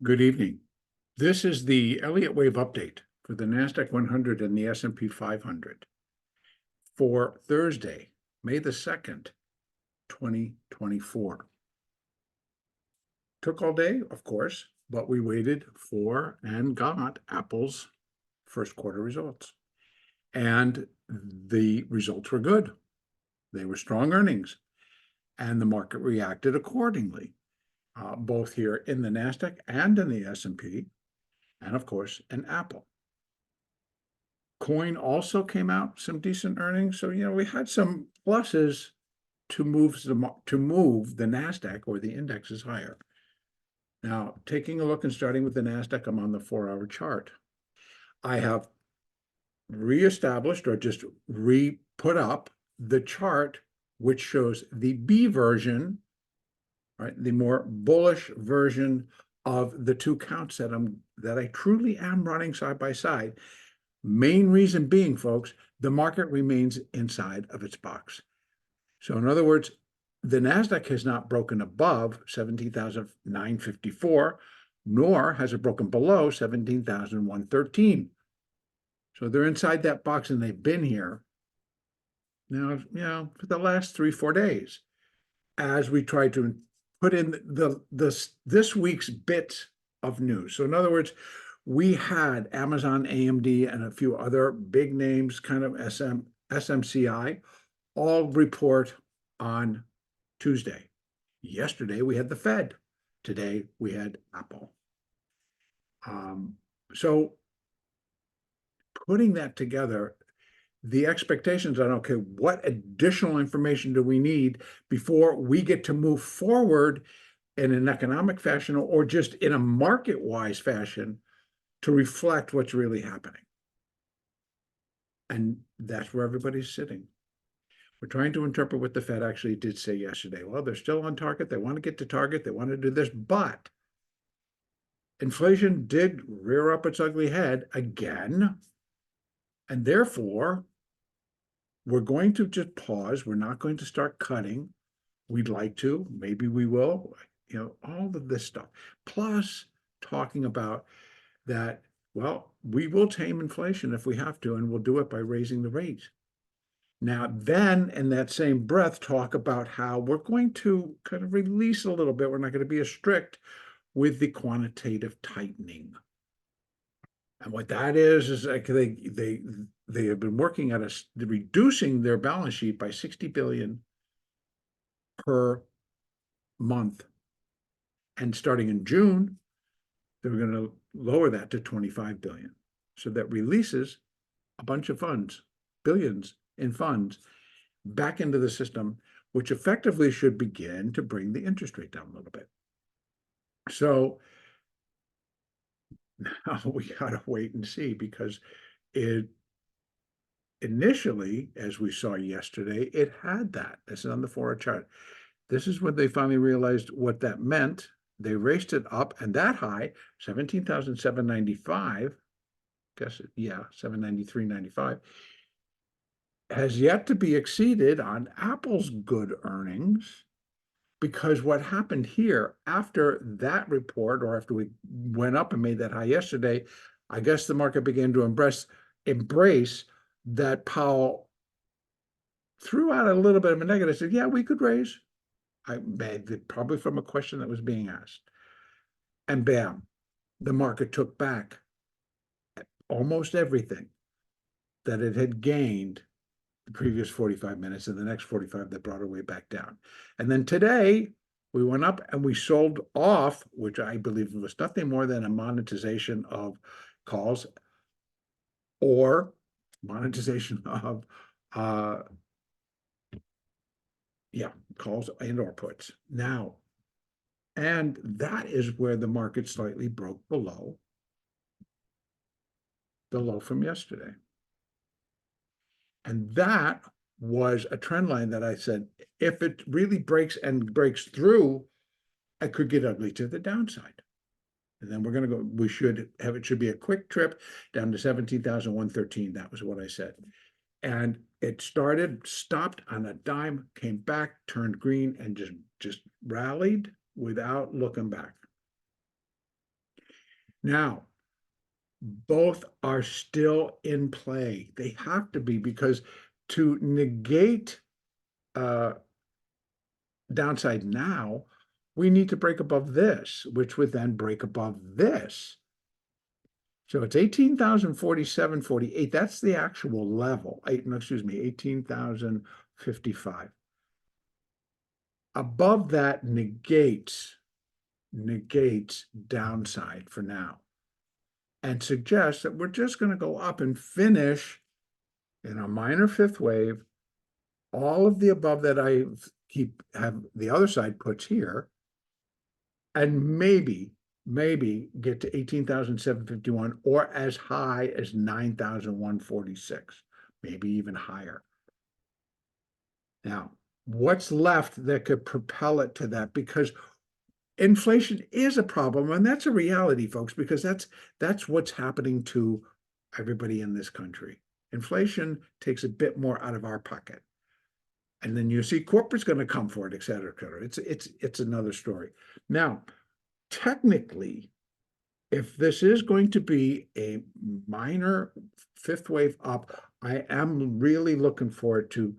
Good evening. This is the Elliott wave update for the NASDAQ 100 and the S&P 500 for Thursday, May the 2nd, 2024. Took all day, of course, but we waited for and got Apple's first quarter results. And the results were good. They were strong earnings, and the market reacted accordingly. Both here in the NASDAQ and in the S&P, and of course, in Apple. Coin also came out, some decent earnings. So, we had some pluses to move the NASDAQ or the indexes higher. Now, taking a look and starting with the NASDAQ, I'm on the 4-hour chart. I have reestablished or just put up the chart, which shows the B version, right, the more bullish version of the two counts that I truly am running side by side. Main reason being, folks, the market remains inside of its box. So in other words, the NASDAQ has not broken above 17,954, nor has it broken below 17,113. So they're inside that box, and they've been here now, for the last 3-4 days, as we try to put in this week's bits of news. So in other words, we had Amazon, AMD, and a few other big names, kind of SMCI, all report on Tuesday. Yesterday, we had the Fed. Today, we had Apple. So putting that together, the expectations are, okay, what additional information do we need before we get to move forward in an economic fashion or just in a market-wise fashion to reflect what's really happening? And that's where everybody's sitting. We're trying to interpret what the Fed actually did say yesterday. Well, they're still on target. They want to get to target. They want to do this, but inflation did rear up its ugly head again. And therefore, we're going to just pause. We're not going to start cutting. We'd like to. Maybe we will. All of this stuff. Plus, talking about that, well, we will tame inflation if we have to, and we'll do it by raising the rate. Now, then, in that same breath, talk about how we're going to kind of release a little bit. We're not going to be as strict with the quantitative tightening. And what that is like they have been working at reducing their balance sheet by $60 billion per month. And starting in June, they're going to lower that to $25 billion. So that releases a bunch of funds, billions in funds, back into the system, which effectively should begin to bring the interest rate down a little bit. So now we got to wait and see, because initially, as we saw yesterday, it had that. This is on the 4-hour chart. This is when they finally realized what that meant. They raced it up, and that high, 17,795, guess it, yeah, 793.95, has yet to be exceeded on Apple's good earnings. Because what happened here after that report, or after we went up and made that high yesterday, I guess the market began to embrace that Powell threw out a little bit of a negative. Said, yeah, we could raise. I made it probably from a question that was being asked. And bam, the market took back almost everything that it had gained the previous 45 minutes, and the next 45 that brought it way back down. And then today, we went up and we sold off, which I believe was nothing more than a monetization of calls or monetization of calls and or puts. Now, and that is where the market slightly broke below the low from yesterday. And that was a trend line that I said, if it really breaks through, it could get ugly to the downside. And then we're going to go, it should be a quick trip down to 17,113. That was what I said. And it stopped on a dime, came back, turned green, and just rallied without looking back. Now, both are still in play. They have to be, because to negate downside now, we need to break above this, which would then break above this. So it's 18,047.48. That's the actual level. Excuse me, 18,055. Above that negates downside for now, and suggests that we're just going to go up and finish in a minor fifth wave. All of the above that I have the other side puts here, and maybe get to 18,751 or as high as 9,146, maybe even higher. Now, what's left that could propel it to that? Because inflation is a problem, and that's a reality, folks, because that's what's happening to everybody in this country. Inflation takes a bit more out of our pocket. And then you see corporate's going to come for it, et cetera, et cetera. It's another story. Now, technically, if this is going to be a minor fifth wave up, I am really looking for it to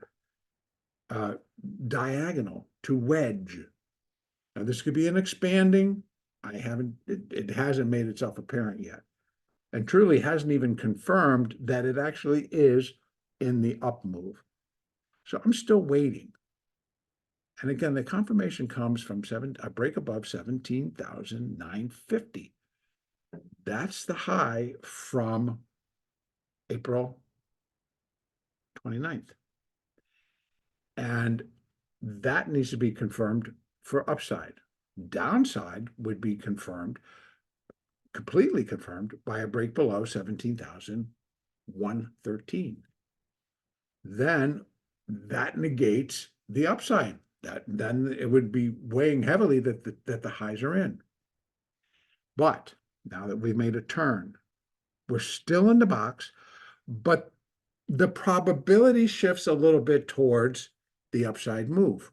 diagonal, to wedge. Now, this could be an expanding. It hasn't made itself apparent yet, and truly hasn't even confirmed that it actually is in the up move. So I'm still waiting. And again, the confirmation comes from a break above 17,950. That's the high from April 29th. And that needs to be confirmed for upside. Downside would be confirmed, completely confirmed, by a break below 17,113. Then that negates the upside. Then it would be weighing heavily that the highs are in. But now that we've made a turn, we're still in the box, but the probability shifts a little bit towards the upside move.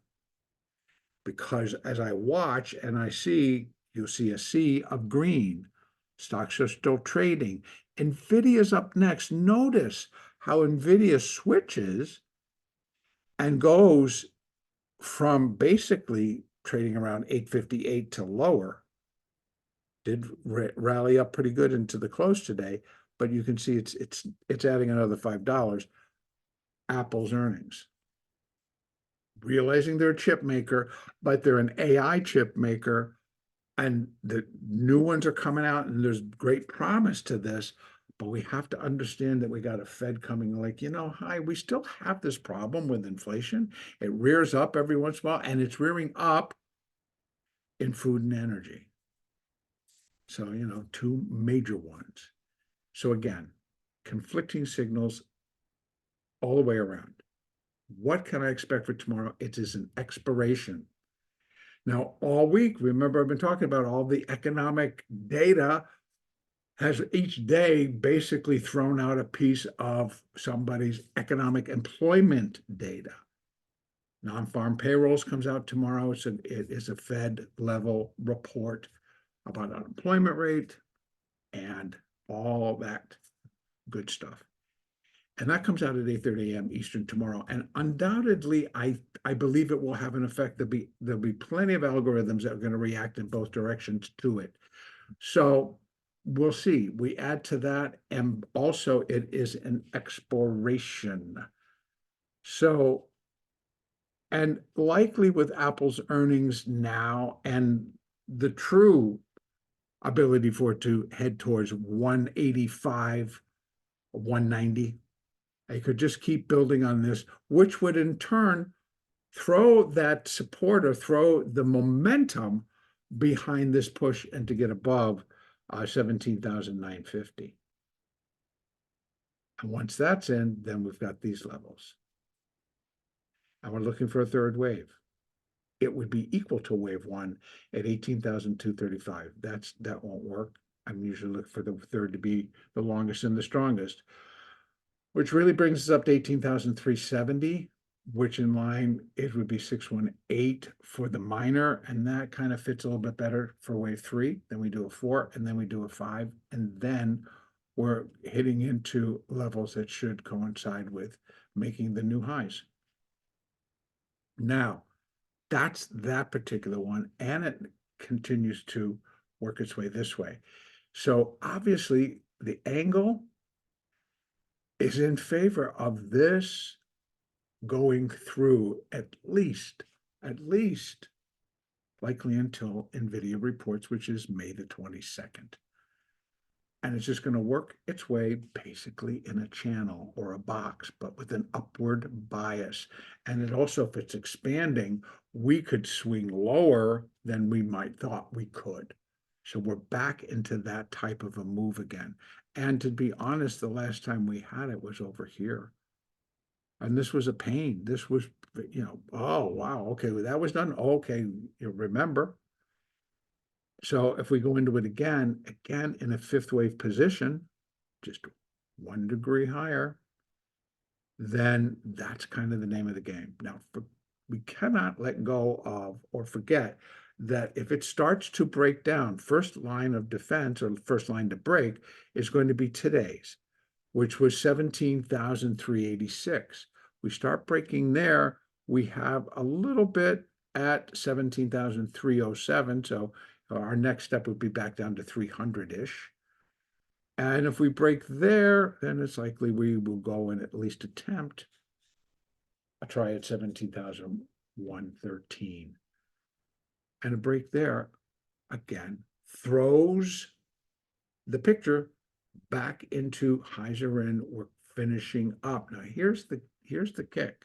Because as I watch and I see, you'll see a sea of green. Stocks are still trading. NVIDIA's up next. Notice how NVIDIA switches and goes from basically trading around 858 to lower. Did rally up pretty good into the close today, but you can see it's adding another $5. Apple's earnings. Realizing they're a chip maker, but they're an AI chip maker, and the new ones are coming out, and there's great promise to this. But we have to understand that we got a Fed coming like, hi, we still have this problem with inflation. It rears up every once in a while, and it's rearing up in food and energy. So, two major ones. So again, conflicting signals all the way around. What can I expect for tomorrow? It is an expiration. Now, all week, remember, I've been talking about all the economic data has each day basically thrown out a piece of somebody's economic employment data. Non-farm payrolls comes out tomorrow. It is a Fed level report about unemployment rate and all that good stuff. And that comes out at 8:30 a.m. Eastern tomorrow. And undoubtedly, I believe it will have an effect. There'll be plenty of algorithms that are going to react in both directions to it. So we'll see. We add to that, and also it is an expiration. So, and likely with Apple's earnings now and the true ability for it to head towards 185, 190. I could just keep building on this, which would in turn throw that support or throw the momentum behind this push and to get above 17,950. And once that's in, then we've got these levels. And we're looking for a third wave. It would be equal to wave one at 18,235. That won't work. I'm usually looking for the third to be the longest and the strongest, which really brings us up to 18,370. which in line it would be 618 for the minor, and that kind of fits a little bit better for wave 3. Then we do a 4, and then we do a 5, and then we're hitting into levels that should coincide with making the new highs. Now, that's that particular one, and it continues to work its way this way. So obviously the angle is in favor of this going through at least likely until NVIDIA reports, which is May the 22nd. And it's just going to work its way basically in a channel or a box, but with an upward bias. And it also, if it's expanding, we could swing lower than we might thought we could. So we're back into that type of a move again. And to be honest, the last time we had it was over here. And this was a pain. This was, oh, wow, okay, well, that was done. Okay, you remember. So if we go into it again in a fifth wave position, just 1 degree higher, then that's kind of the name of the game. Now, we cannot let go of or forget that if it starts to break down, first line of defense or first line to break is going to be today's, which was 17,386. We start breaking there, we have a little bit at 17,307. So our next step would be back down to 300-ish. And if we break there, then it's likely we will go and at least attempt a try at 17,113. And a break there, again, throws the picture back into highs are in. We're finishing up. Now, here's the kick.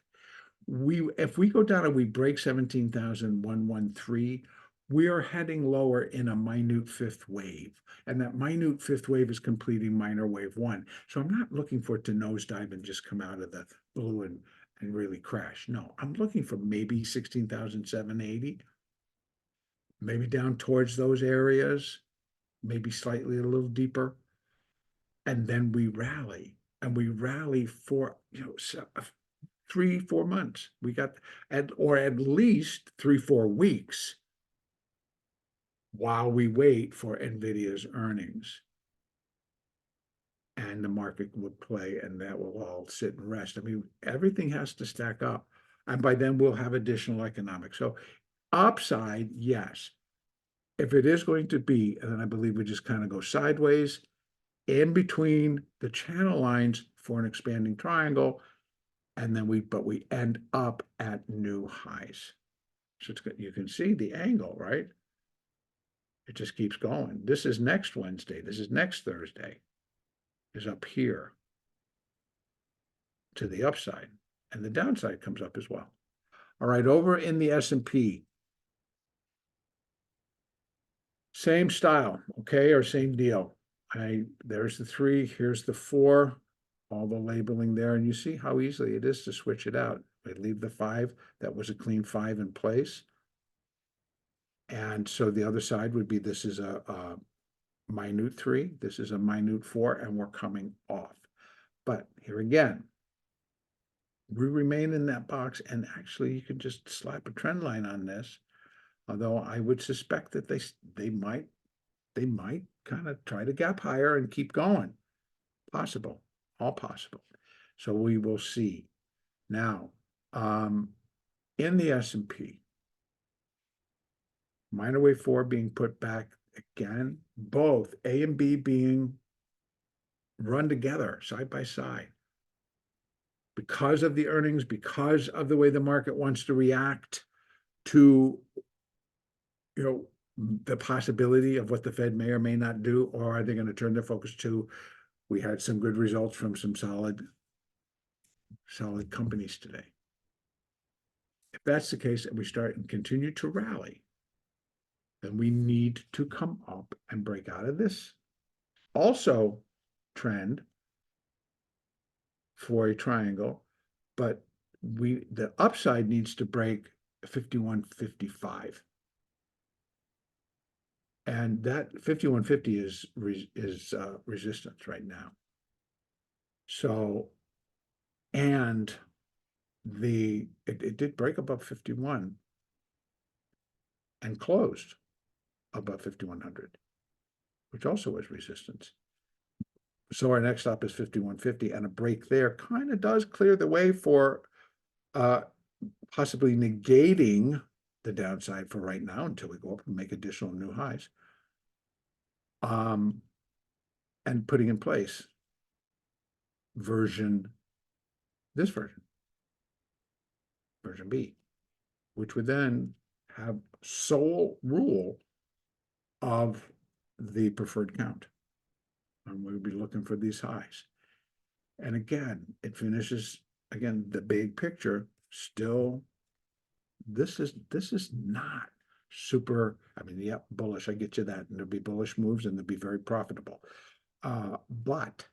If we go down and we break 17,113, we are heading lower in a minute fifth wave. And that minute fifth wave is completing minor wave 1. So I'm not looking for it to nosedive and just come out of the blue and really crash. No, I'm looking for maybe 16,780, maybe down towards those areas, maybe slightly a little deeper. And then we rally, and we rally for 3-4 months. We got or at least 3-4 weeks while we wait for NVIDIA's earnings. And the market would play, and that will all sit and rest. I mean, everything has to stack up. And by then we'll have additional economics. So upside, yes. If it is going to be, and then I believe we just kind of go sideways in between the channel lines for an expanding triangle, and then we end up at new highs. So it's good. You can see the angle, right? It just keeps going. This is next Wednesday. This is next Thursday. Is up here to the upside, and the downside comes up as well. All right, over in the S&P, same style, okay, or same deal. There's the 3, here's the 4, all the labeling there, and you see how easily it is to switch it out. We leave the 5, that was a clean 5 in place. And so the other side would be, this is a minute 3, this is a minute 4, and we're coming off. But here again, we remain in that box, and actually you can just slap a trend line on this, although I would suspect that they might kind of try to gap higher and keep going. Possible, all possible. So we will see. Now, in the S&P, minor wave 4 being put back again, both A and B being run together side by side because of the earnings, because of the way the market wants to react to the possibility of what the Fed may or may not do, or are they going to turn their focus to, we had some good results from some solid companies today. If that's the case, and we start and continue to rally, then we need to come up and break out of this also trend for a triangle, but the upside needs to break 51.55. And that 51.50 is resistance right now. So, and it did break above 51 and closed above 5,100, which also was resistance. So our next stop is 51.50, and a break there kind of does clear the way for possibly negating the downside for right now until we go up and make additional new highs. And putting in place this version B, which would then have sole rule of the preferred count. And we would be looking for these highs. And again, it finishes, again, the big picture still, this is not super, I mean, yeah, bullish, I get you that, and there'll be bullish moves and they'll be very profitable. But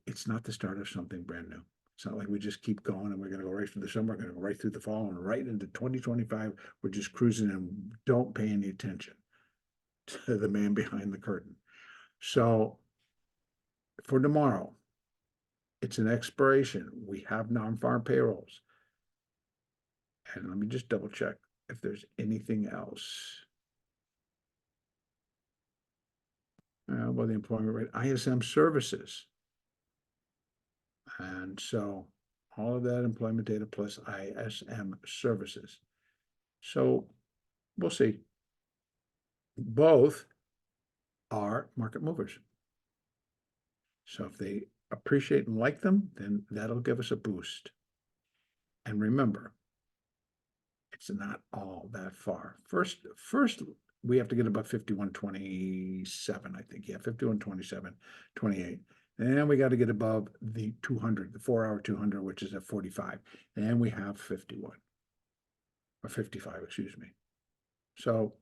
it's not the start of something brand new. It's not like we just keep going and we're going to go right through the summer, we're going to go right through the fall and right into 2025. We're just cruising and don't pay any attention to the man behind the curtain. So for tomorrow, it's an expiration. We have non-farm payrolls. And let me just double check if there's anything else. Well, the employment rate, ISM services. And so all of that employment data plus ISM services. So we'll see. Both are market movers. So if they appreciate and like them, then that'll give us a boost. And remember, it's not all that far. First, we have to get above 51.27, I think. Yeah, 51.27, 28. And we got to get above the 200, the 4-hour 200, which is at 45. And we have 51 or 55, excuse me. So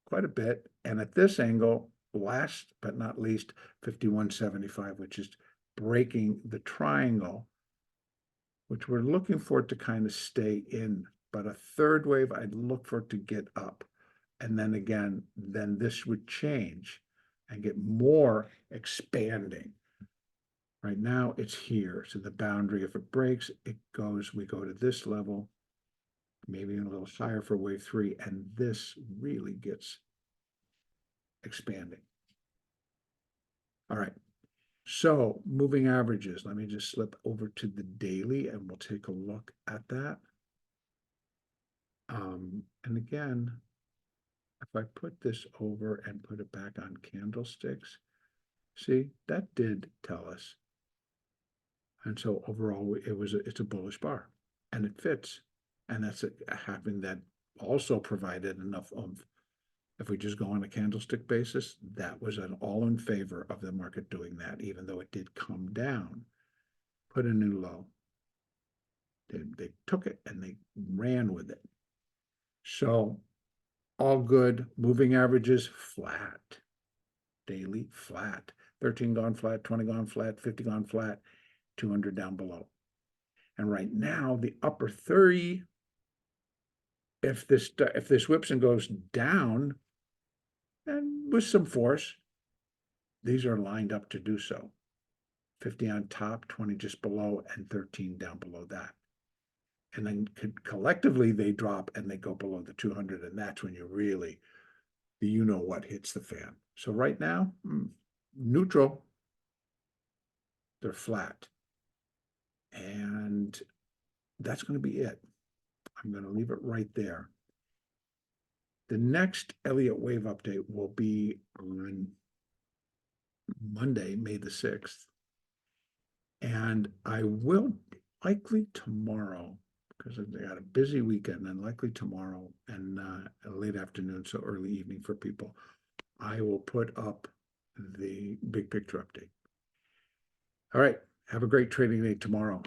quite a bit. And at this angle, last but not least, 51.75, which is breaking the triangle, which we're looking for it to kind of stay in. But a third wave, I'd look for it to get up. And then again, then this would change and get more expanding. Right now, it's here. So the boundary, if it breaks, we go to this level, maybe a little higher for wave 3, and this really gets expanding. All right. So moving averages, let me just slip over to the daily and we'll take a look at that. And again, if I put this over and put it back on candlesticks, see, that did tell us. And so overall, it's a bullish bar and it fits. And that's happening that also provided enough oomph. If we just go on a candlestick basis, that was an all in favor of the market doing that, even though it did come down, put a new low. They took it and they ran with it. So all good. Moving averages flat. Daily flat. 13 gone flat, 20 gone flat, 50 gone flat, 200 down below. And right now, the upper 30, if this whips and goes down, and with some force, these are lined up to do so. 50 on top, 20 just below, and 13 down below that. And then collectively, they drop and they go below the 200, and that's when you really, you know what hits the fan. So right now, neutral. They're flat. And that's going to be it. I'm going to leave it right there. The next Elliott wave update will be on Monday, May the 6th. And I will likely tomorrow, because I got a busy weekend, and likely tomorrow and a late afternoon, so early evening for people, I will put up the big picture update. All right. Have a great trading day tomorrow.